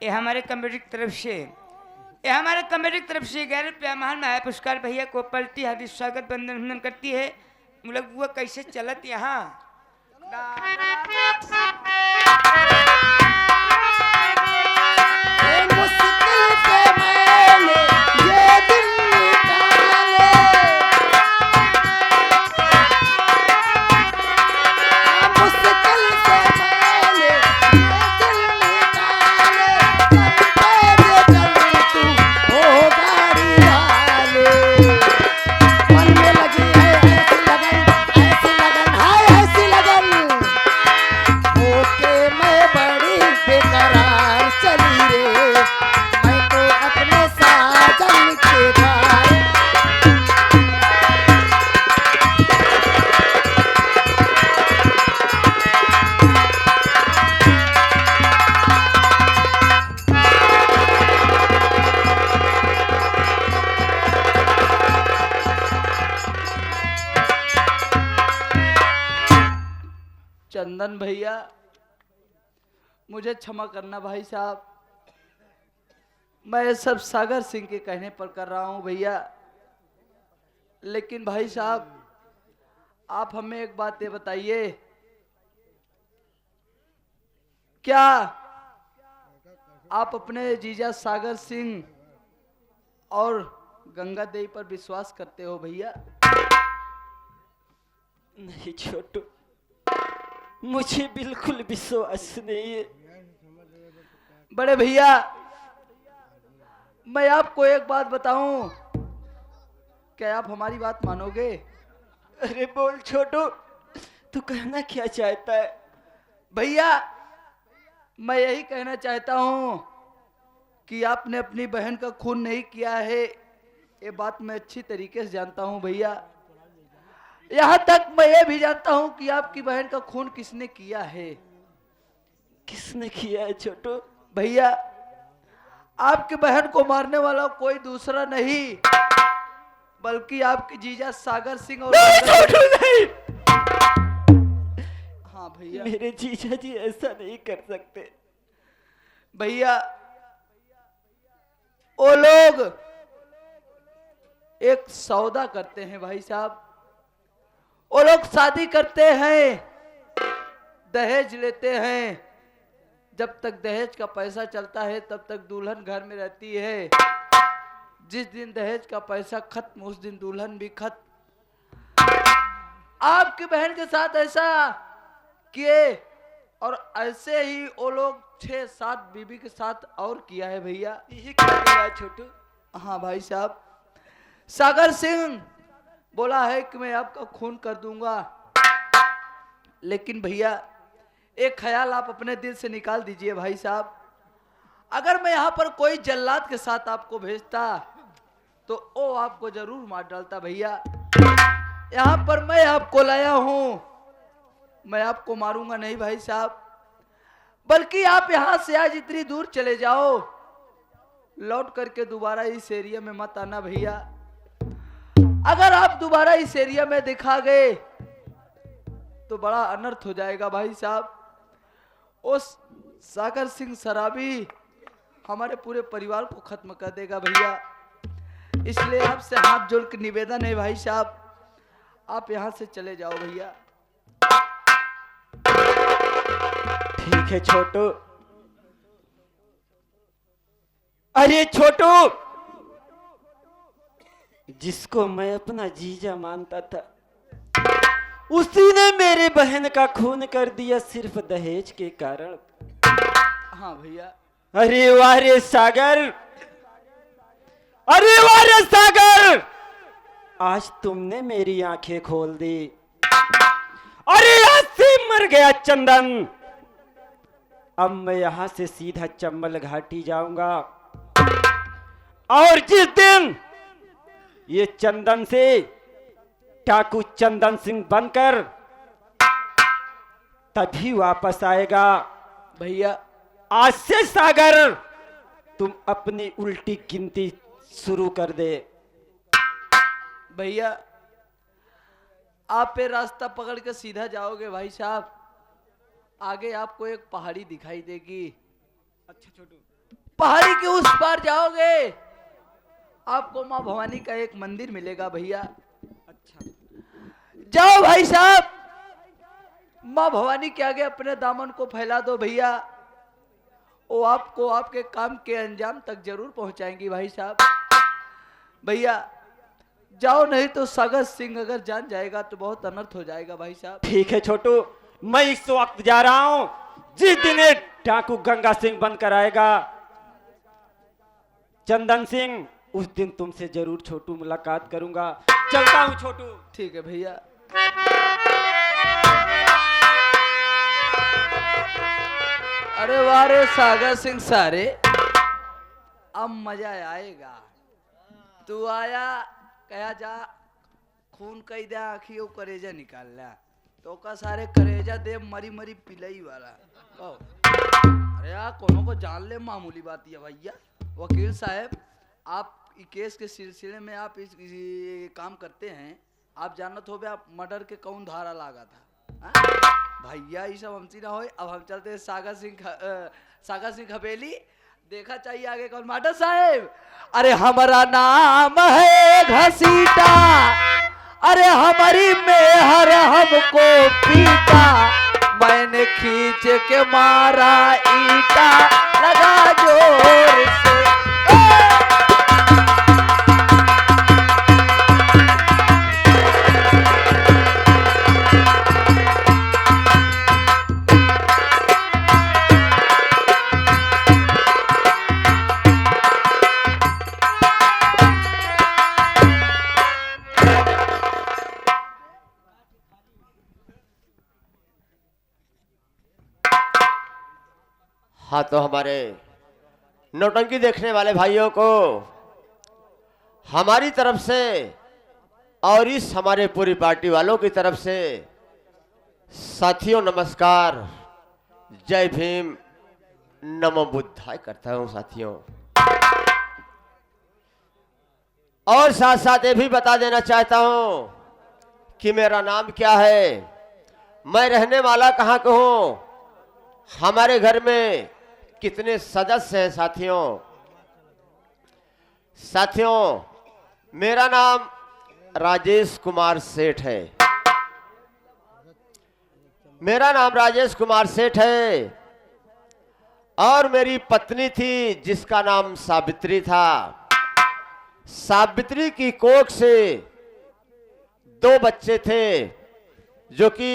ये हमारे कमेटी की तरफ से ये हमारे कमेटी की तरफ से 11 रुपया महान में पुरस्कार भैया को पलटी हार्दिक स्वागत वंदन वंदन करती है। मतलब वो कैसे चलत यहाँ चंदन भैया मुझे क्षमा करना भाई साहब, मैं ये सब सागर सिंह के कहने पर कर रहा हूं भैया। लेकिन भाई साहब आप हमें एक बात ये बताइए, क्या आप अपने जीजा सागर सिंह और गंगा देवी पर विश्वास करते हो भैया? नहीं छोटू, मुझे बिल्कुल विश्वास नहीं है। बड़े भैया मैं आपको एक बात बताऊं, क्या आप हमारी बात मानोगे? अरे बोल छोटू, तू कहना क्या चाहता है? भैया मैं यही कहना चाहता हूं कि आपने अपनी बहन का खून नहीं किया है, ये बात मैं अच्छी तरीके से जानता हूं भैया। यहां तक मैं ये भी जानता हूं कि आपकी बहन का खून किसने किया है। किसने किया है छोटू? भैया आपकी बहन को मारने वाला कोई दूसरा नहीं बल्कि आपके जीजा सागर सिंह और नहीं छोटू नहीं। हाँ भैया, मेरे जीजा जी ऐसा नहीं कर सकते भैया वो लोग एक सौदा करते हैं भाई साहब, वो लोग शादी करते हैं, दहेज लेते हैं, जब तक दहेज का पैसा चलता है तब तक दुल्हन घर में रहती है, जिस दिन दहेज का पैसा खत्म उस दिन दुल्हन भी खत्म। आपकी बहन के साथ ऐसा किए और ऐसे ही वो लोग 6-7 बीबी के साथ और किया है भैया। ये क्या कह रहा है छोटू? हाँ भाई साहब, सागर सिंह बोला है कि मैं आपका खून कर दूंगा, लेकिन भैया एक ख्याल आप अपने दिल से निकाल दीजिए भाई साहब, अगर मैं यहाँ पर कोई जल्लाद के साथ आपको भेजता तो वो आपको जरूर मार डालता भैया। यहाँ पर मैं आपको लाया हूँ, मैं आपको मारूंगा नहीं भाई साहब, बल्कि आप यहाँ से आज इतनी दूर चले जाओ, लौट करके दोबारा इस एरिया में मत आना भैया। अगर आप दोबारा इस एरिया में दिखा गए तो बड़ा अनर्थ हो जाएगा भाई साहब। उस सागर सिंह शराबी हमारे पूरे परिवार को खत्म कर देगा भैया, इसलिए आपसे हाथ जोड़ के निवेदन है भाई साहब, आप यहाँ से चले जाओ भैया। ठीक है छोटू। अरे छोटू, जिसको मैं अपना जीजा मानता था उसी ने मेरे बहन का खून कर दिया सिर्फ दहेज के कारण। हाँ भैया। अरे वाह रे सागर, अरे वाह रे सागर, आज तुमने मेरी आंखें खोल दी। अरे आज से मर गया चंदन, अब मैं यहां से सीधा चंबल घाटी जाऊंगा, और जिस दिन ये चंदन से डाकू चंदन सिंह बनकर तभी वापस आएगा। भैया आज से सागर तुम अपनी उल्टी गिनती शुरू कर दे। भैया आप पे रास्ता पकड़ के सीधा जाओगे भाई साहब, आगे आपको एक पहाड़ी दिखाई देगी। अच्छा छोटू, पहाड़ी के उस पार जाओगे, आपको माँ भवानी का एक मंदिर मिलेगा भैया। अच्छा, जाओ भाई साहब, माँ भवानी के आगे अपने दामन को फैला दो भैया, वो आपको आपके काम के अंजाम तक जरूर पहुंचाएंगी भाई साहब। भैया जाओ, नहीं तो सागर सिंह अगर जान जाएगा तो बहुत अनर्थ हो जाएगा भाई साहब। ठीक है छोटू, मैं इस वक्त जा रहा हूं। जिस दिन ये डाकू गंगा सिंह बनकर आएगा चंदन सिंह, उस दिन तुमसे जरूर छोटू मुलाकात करूंगा। चलता हूं छोटू। ठीक है भैया। अरे वाह रे सागर सिंह सारे, अब मजा आएगा। तू आया कहा जा, खून कही दे आखियों करेजा निकाल ला, तो का सारे करेजा दे मरी मरी पिलई वाला कहो। अरे यार कोनो को जान ले, मामूली बात है भैया। वकील साहब, आप इस केस के सिलसिले में आप इस काम करते हैं, आप जानत हो आप मर्डर के कौन धारा लागा था? भैया ये सब हमसे ना हो। अब हम चलते हैं सागर सिंह हवेली। देखा चाहिए आगे कौन मास्टर साहब। अरे हमारा नाम है घसीटा, अरे हमारी मेहर हमको पीटा, मैंने खींच के मारा ईटा, लगा जोर से। हाँ, तो हमारे नौटंकी देखने वाले भाइयों को हमारी तरफ से और इस हमारे पूरी पार्टी वालों की तरफ से साथियों नमस्कार, जय भीम, नमो बुद्धाय करता हूं साथियों। और साथ साथ ये भी बता देना चाहता हूं कि मेरा नाम क्या है, मैं रहने वाला कहाँ का हूं, हमारे घर में कितने सदस्य हैं साथियों। मेरा नाम राजेश कुमार सेठ है। मेरा नाम राजेश कुमार सेठ है और मेरी पत्नी थी जिसका नाम सावित्री था। सावित्री की कोख से 2 बच्चे थे, जो कि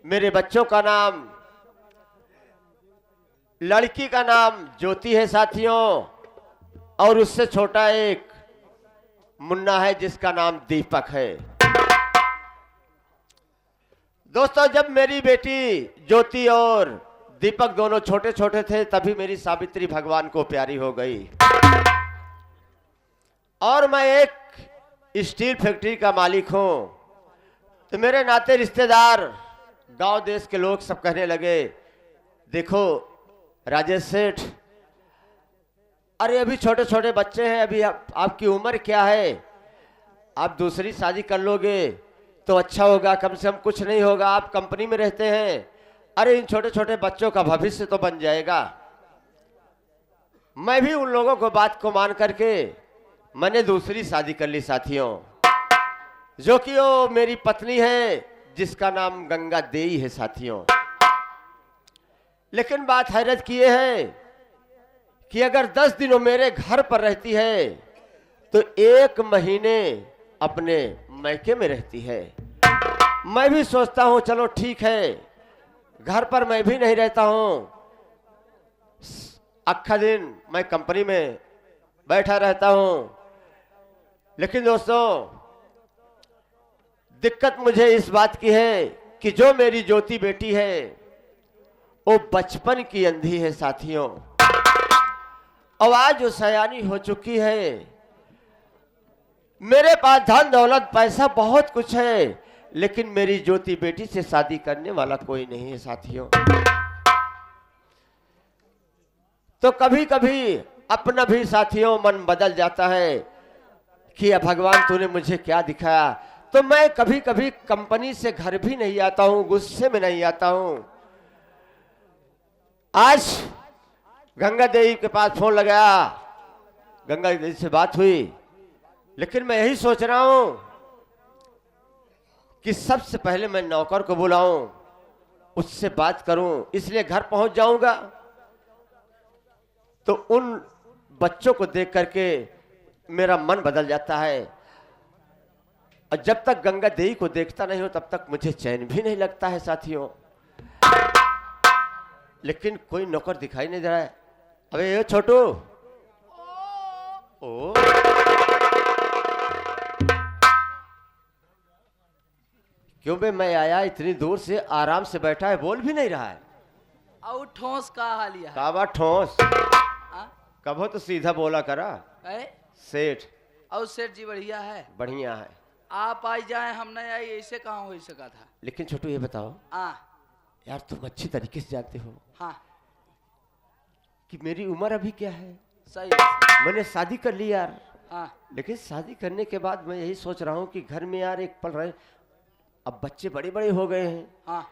मेरे बच्चों का नाम, लड़की का नाम ज्योति है साथियों, और उससे छोटा एक मुन्ना है जिसका नाम दीपक है। दोस्तों, जब मेरी बेटी ज्योति और दीपक दोनों छोटे छोटे थे तभी मेरी सावित्री भगवान को प्यारी हो गई। और मैं एक स्टील फैक्ट्री का मालिक हूं, तो मेरे नाते रिश्तेदार, गांव देश के लोग सब कहने लगे, देखो राजेश सेठ, अरे अभी छोटे छोटे बच्चे हैं, अभी आपकी उम्र क्या है, आप दूसरी शादी कर लोगे तो अच्छा होगा, कम से कम कुछ नहीं होगा, आप कंपनी में रहते हैं, अरे इन छोटे छोटे बच्चों का भविष्य तो बन जाएगा। मैं भी उन लोगों को बात को मान करके मैंने दूसरी शादी कर ली साथियों, जो कि वो मेरी पत्नी है जिसका नाम गंगा देई है साथियों। लेकिन बात हैरत की ये है कि अगर 10 दिन वो मेरे घर पर रहती है तो 1 महीने अपने मैके में रहती है। मैं भी सोचता हूं चलो ठीक है, घर पर मैं भी नहीं रहता हूं, आखा दिन मैं कंपनी में बैठा रहता हूं। लेकिन दोस्तों, दिक्कत मुझे इस बात की है कि जो मेरी ज्योति बेटी है वो बचपन की अंधी है साथियों, और आज वो सयानी हो चुकी है। मेरे पास धन दौलत पैसा बहुत कुछ है, लेकिन मेरी ज्योति बेटी से शादी करने वाला कोई नहीं है साथियों। तो कभी कभी अपना भी साथियों मन बदल जाता है कि अब भगवान तूने मुझे क्या दिखाया। तो मैं कभी कभी कंपनी से घर भी नहीं आता हूं, गुस्से में नहीं आता हूं। आज गंगा देवी के पास फोन लगाया, गंगा देवी से बात हुई, लेकिन मैं यही सोच रहा हूं कि सबसे पहले मैं नौकर को बुलाऊं, उससे बात करूं, इसलिए घर पहुंच जाऊंगा तो उन बच्चों को देख करके मेरा मन बदल जाता है, और जब तक गंगा देवी को देखता नहीं हो तब तक मुझे चैन भी नहीं लगता है साथियों। लेकिन कोई नौकर दिखाई नहीं दे रहा है। अबे ये छोटू, ओ क्यों बे, मैं आया इतनी दूर से, आराम से बैठा है, बोल भी नहीं रहा है। और ठोस का हालिया है? काबा ठोस, हाँ? कबो तो सीधा बोला करा। सेठ। और सेठ जी बढ़िया है? बढ़िया है। आप आई जाए, हम नहीं आई, ऐसे कहाँ हो सका था। लेकिन छोटू ये बताओ हाँ। यार, तुम अच्छी तरीके से जानते हो हाँ कि मेरी उम्र अभी क्या है। सही। मैंने शादी कर ली यार। हाँ। लेकिन शादी करने के बाद मैं यही सोच रहा हूँ कि घर में यार एक पल रहे, अब बच्चे बड़े बड़े हो गए हैं। हाँ।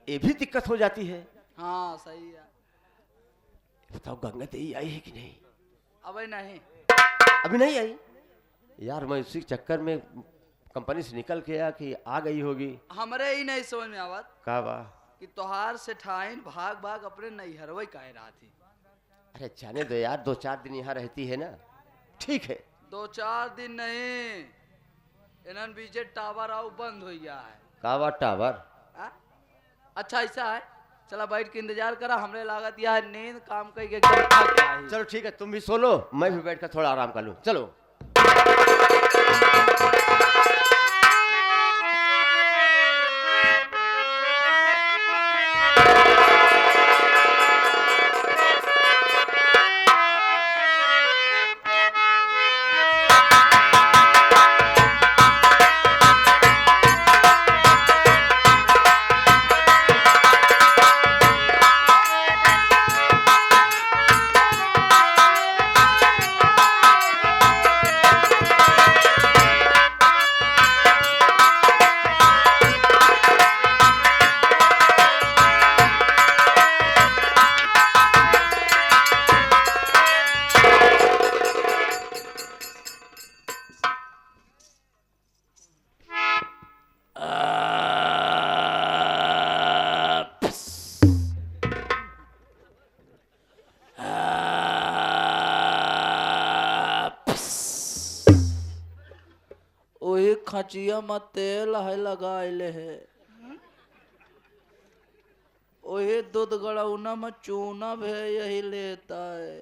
ये भी दिक्कत हो जाती है। हाँ सही है। बताओ गंगा देवी आई है कि नहीं? अबे नहीं। अभी नहीं आई यार। मैं उसी चक्कर में कंपनी से निकल के आया कि आ गई होगी। हमरे ही नहीं समझ में आवत का बा कि तोहार से ठाइन भाग भाग अपने नैहरवई कह रहा थी। अरे जाने दो यार, 2-4 दिन यहाँ रहती है ना, ठीक है। 2-4 दिन नहीं, इन्हन बीचे टावर आउ बंद हो गया है। का बा टावर? अच्छा ऐसा है, चला बैठ के इंतजार करा, हमरे लागत यार नींद काम करके एकदम थक गया है। चलो ठीक है, तुम भी सो लो, मैं भी बैठ कर थोड़ा आराम कर लूँ। चलो। ओही खचिया में तेल है लगाइले है, ओही दूध गड़ौना में चूना भी यही लेता है,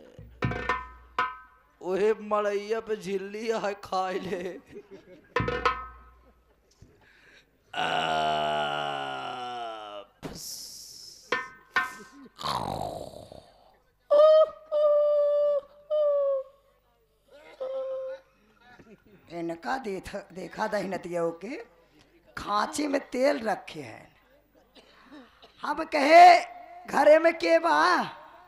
ओही मड़ैया पे झिल्ली है खाइले। इनका देखा दहिनतियों के खांची में तेल रखे हैं। हम कहे घरे में के बा?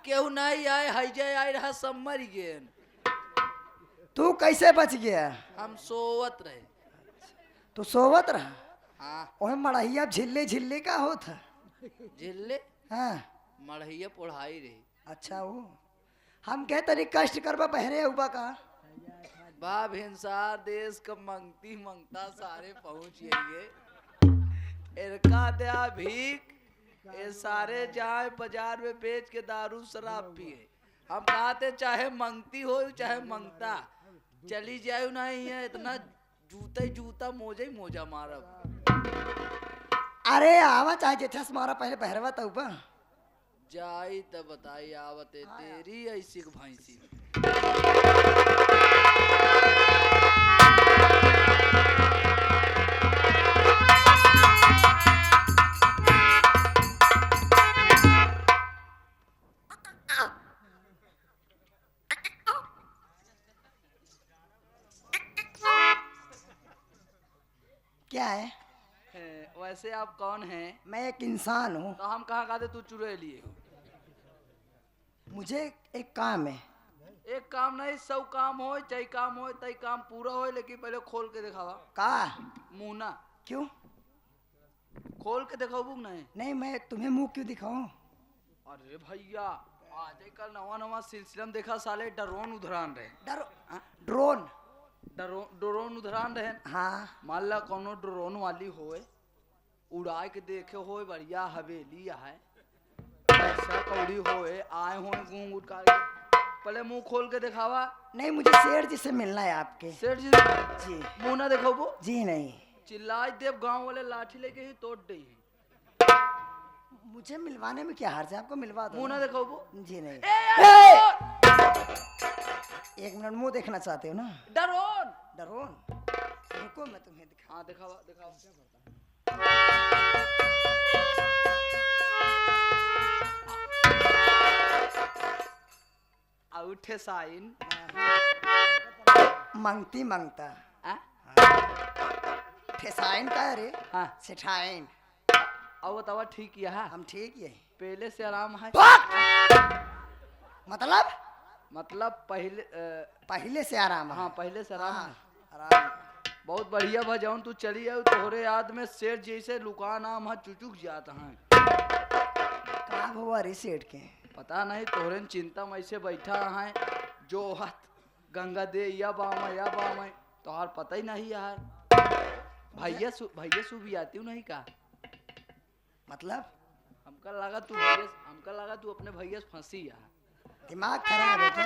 केहू नहीं आए, हईजे आए रहा, सब मर गए। तू कैसे बच गया? हम सोवत रहे। तू सोवत रहा? हाँ। ओहे मड़हिया झिल्ली झिल्ली का होता? झिल्ले? हाँ। मड़हिया पढ़ाई रही। अच्छा वो हम कहे तरी कष्ट करबा बहरे हुआ का? बाप हिंसार देश का मंगती मंगता सारे पहुंच गए। इनका दया भीख, ये सारे जाए बाजार में बेच के दारू शराब पिए। हम कहते चाहे मंगती हो चाहे मंगता, चली जाए नहीं है, इतना जूता ही जूता मोजा ही मोजा मारब। अरे आवा चाहे जेठस मारा पहले बहरवा तब जाई तब बताई आवते तेरी ऐसी भैंसी। क्या है? वैसे आप कौन हैं? मैं एक इंसान हूँ। तो हम कहाँ कहते तू चुरे लिए हो? मुझे एक काम है। एक काम नहीं, सब काम हो, चाहे काम हो तई काम पूरा हो, लेकिन पहले खोल के दिखावा। का? मुंह ना। क्यों? खोल के दिखाओ नहीं? नहीं, मैं तुम्हें मुंह क्यों दिखाऊं? अरे भैया आज कल नवा नवा सिलसिला में देखा साले ड्रोन उधरान रहे। ड्रोन। ड्रोन उधरान रहे। हाँ मान ला कोनो ड्रोन वाली होए, उड़ा के देखे होए बढ़िया हवेली है, पैसा कौड़ी होए, आए होए घूम उठा के, पहले मुंह खोल के दिखावा। नहीं, मुझे सेठ जी से मिलना है आपके। सेठ जी जी मुंह ना देखो वो जी नहीं, चिल्लाए देव, गांव वाले लाठी लेके ही तोड़ दे। मुझे मिलवाने में क्या हर्ज है, आपको मिलवा दो। मुंह ना देखो वो। जी नहीं। ए, एक मिनट, मुंह देखना चाहते हो ना? ड्रोन। ड्रोन, रुको मैं तुम्हें दिखा। हाँ दिखावा दिखावा। उठे साइन मंगती मंगता आ? ठेसाइन का है रे? हाँ सेठाइन। अब बतावा ठीक किया है, हम ठीक है। पहले से आराम है। मतलब पहले पहले से आराम है। हाँ पहले से आराम है। आराम। बहुत बढ़िया भजौन तू चली है, तोहरे याद में सेठ जैसे लुका नाम है चुचुक जाता है। कहाँ हुआ रे सेठ के? पता नहीं, तोहरे चिंता में ऐसे बैठा है जो हाथ गंगा दे या बाम तो हार पता ही नहीं यार। भैया सु भी आती हूँ नहीं का? मतलब हमका लगा तू अपने भैया से फंसी यार। दिमाग खराब है क्या?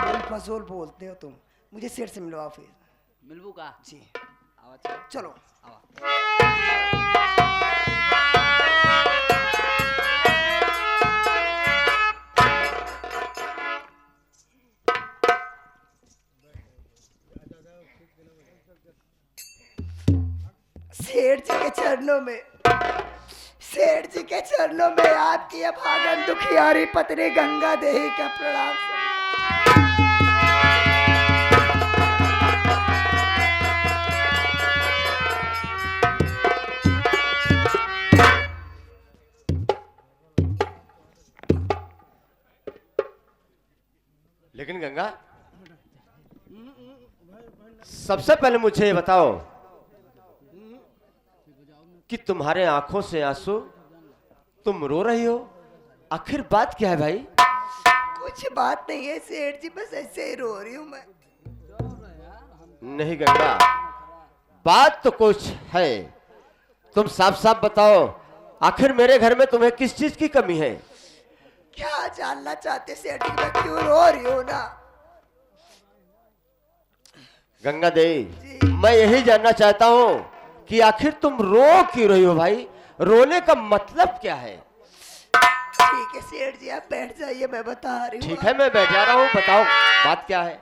बोल फजूल बोलते हो तुम। मुझे सेठ से मिलवाओ फिर। मिलबू का? जी आवा चलो। आवा। सेठ जी के चरणों में आपकी अभागन दुखियारी पत्नी गंगा देही का प्रणाम। लेकिन गंगा, सबसे पहले मुझे ये बताओ कि तुम्हारे आंखों से आंसू, तुम रो रही हो, आखिर बात क्या है भाई? कुछ बात नहीं है सेठ जी, बस ऐसे ही रो रही हूँ मैं। नहीं गंगा, बात तो कुछ है। तुम साफ साफ बताओ, आखिर मेरे घर में तुम्हें किस चीज की कमी है? क्या जानना चाहते सेठ जी, मैं क्यों रो रही हूँ ना? गंगा देवी, मैं यही जानना चाहता हूँ कि आखिर तुम रो क्यों रही हो भाई? रोने का मतलब क्या है? ठीक है सेठ जी, आप बैठ जाइए, मैं बता रही हूँ। ठीक है, मैं बैठ जा रहा हूँ, बताओ बात क्या है?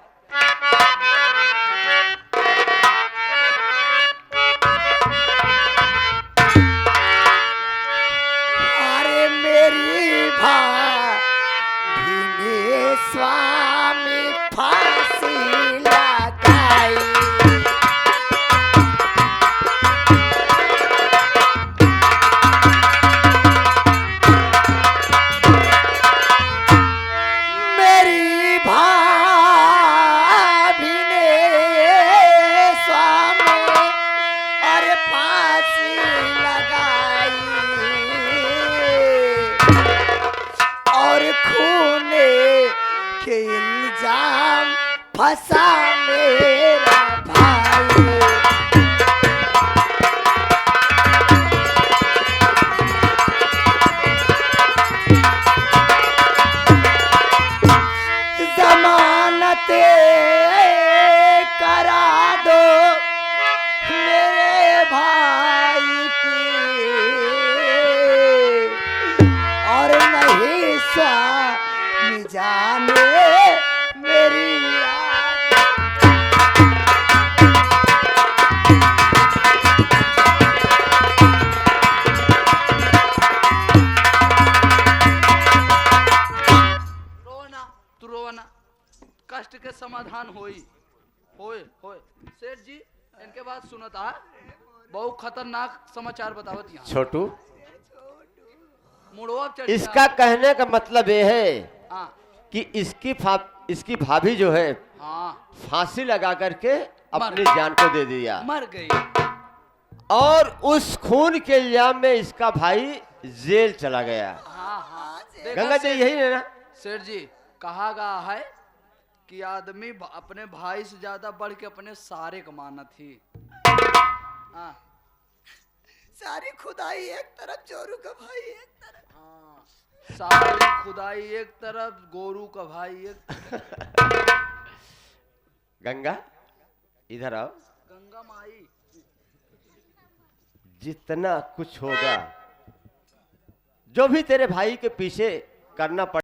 अरे मेरी भाभी ने स्वामी फांसी लगाई, मेरी भाभी ने स्वामी अरे फांसी लगाई और खूने के इल्जाम फंसा मेरा भाई। जमानत करा दो मेरे भाई की, और नहीं स्वामी जाने मेरी याद। रोना तू रोना, कष्ट के समाधान होई होए होए। सेठ जी इनके बात सुनता, बहुत खतरनाक समाचार बतावत यहाँ। छोटू, मुड़वा चढ़ इसका कहने का मतलब ये है हाँ कि इसकी भाभी जो है हाँ फांसी लगा करके अपनी मर- जान को दे दिया, मर गई। और उस खून के इल्जाम में इसका भाई जेल चला गया। हाँ हाँ देखा गंगा जी सेठ यही है ना? सेठ जी, कहा गया है कि आदमी अपने भाई से ज्यादा बढ़ के अपने सारे कमाना थी। हाँ, सारी खुदाई एक तरफ, जोरू का भाई एक तरफ। हाँ, सारी खुदाई एक तरफ, गोरू का भाई एक तरफ। गंगा इधर आओ। गंगा माई, जितना कुछ होगा, जो भी तेरे भाई के पीछे करना पड़े